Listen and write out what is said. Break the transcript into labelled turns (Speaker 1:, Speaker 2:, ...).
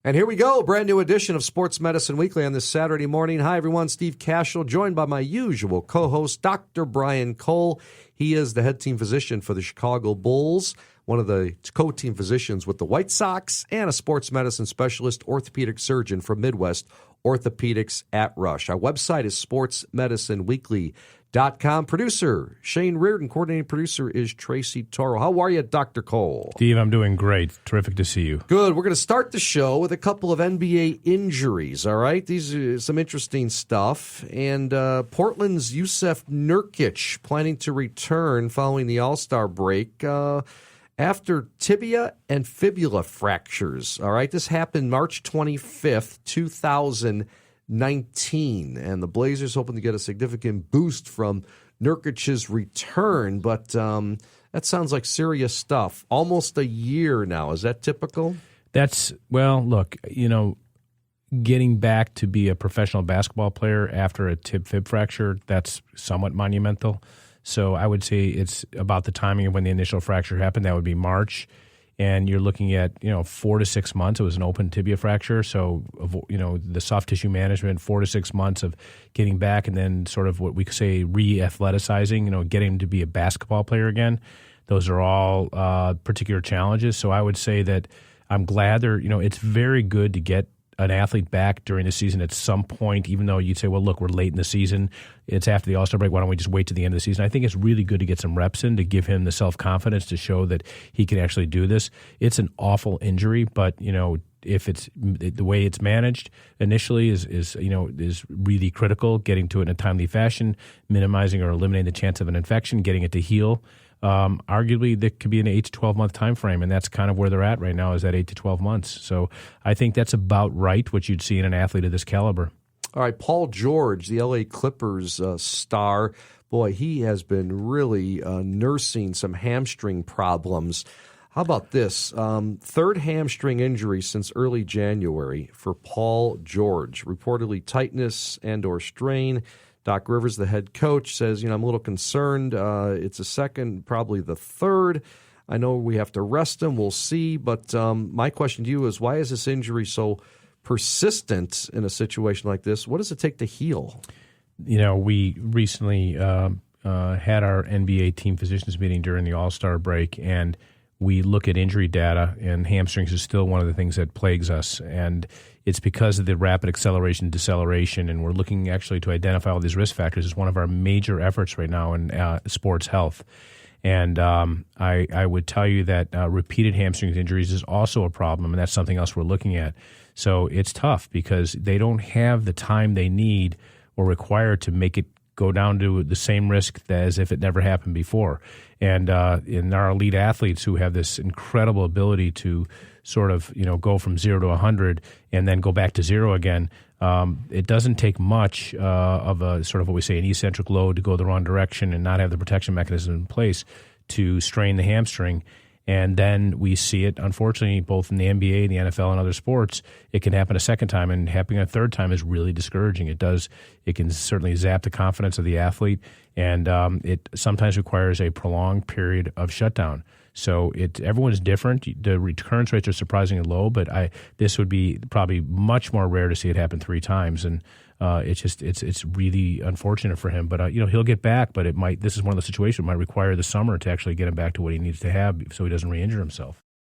Speaker 1: And here we go, brand new edition of Sports Medicine Weekly on this Saturday morning. Hi, everyone. Steve Cashel, joined by my usual co-host, Dr. Brian Cole. He is the head team physician for the Chicago Bulls, one of the co-team physicians with the White Sox, and a sports medicine specialist, orthopedic surgeon from Midwest Orthopedics at Rush. Our website is sportsmedicineweekly.com. Producer Shane Reardon, coordinating producer is Tracy Toro. How are you, Dr. Cole?
Speaker 2: Steve, I'm doing great. Terrific to see you.
Speaker 1: Good. We're going to start the show with a couple of NBA injuries, all right? These are some interesting stuff. And Portland's Jusuf Nurkic planning to return following the All-Star break after tibia and fibula fractures, all right? This happened March 25th, 2019, and the Blazers hoping to get a significant boost from Nurkic's return, but that sounds like serious stuff. Almost a year now. Is that typical?
Speaker 2: Look, getting back to be a professional basketball player after a tib-fib fracture, that's somewhat monumental. So I would say it's about the timing of when the initial fracture happened. That would be March. And you're looking at, 4 to 6 months. It was an open tibia fracture. So, the soft tissue management, 4 to 6 months of getting back and then sort of what we could say re-athleticizing, getting to be a basketball player again. Those are all particular challenges. So I would say that I'm glad it's very good to get an athlete back during the season at some point, even though you'd say, well, look, we're late in the season. It's after the All-Star break. Why don't we just wait to the end of the season? I think it's really good to get some reps in to give him the self-confidence to show that he can actually do this. It's an awful injury, but, if it's the way it's managed initially is really critical, getting to it in a timely fashion, minimizing or eliminating the chance of an infection, getting it to heal. Arguably, there could be an 8 to 12 month time frame, and that's kind of where they're at right now, is that 8 to 12 months. So I think that's about right, what you'd see in an athlete of this caliber.
Speaker 1: All right, Paul George, the LA Clippers star, boy, he has been really nursing some hamstring problems. How about this? Third hamstring injury since early January for Paul George, reportedly tightness and or strain. Doc Rivers, the head coach, says, I'm a little concerned. It's a second, probably the third. I know we have to rest him. We'll see. But my question to you is, why is this injury so persistent in a situation like this? What does it take to heal?
Speaker 2: We recently had our NBA team physicians meeting during the All-Star break, and we look at injury data, and hamstrings is still one of the things that plagues us. And it's because of the rapid acceleration and deceleration, and we're looking actually to identify all these risk factors as one of our major efforts right now in sports health. And I would tell you that repeated hamstring injuries is also a problem, and that's something else we're looking at. So it's tough because they don't have the time they need or require to make it go down to the same risk as if it never happened before. And in our elite athletes who have this incredible ability to sort of, go from 0 to 100 and then go back to 0 again, it doesn't take much of a sort of what we say an eccentric load to go the wrong direction and not have the protection mechanism in place to strain the hamstring. And then we see it, unfortunately, both in the NBA, the NFL, and other sports. It can happen a second time, and happening a third time is really discouraging. It can certainly zap the confidence of the athlete, and it sometimes requires a prolonged period of shutdown. So everyone's different. The recurrence rates are surprisingly low, but this would be probably much more rare to see it happen 3 times, and it's really unfortunate for him. But he'll get back, but this is one of the situations that might require the summer to actually get him back to what he needs to have so he doesn't re-injure himself.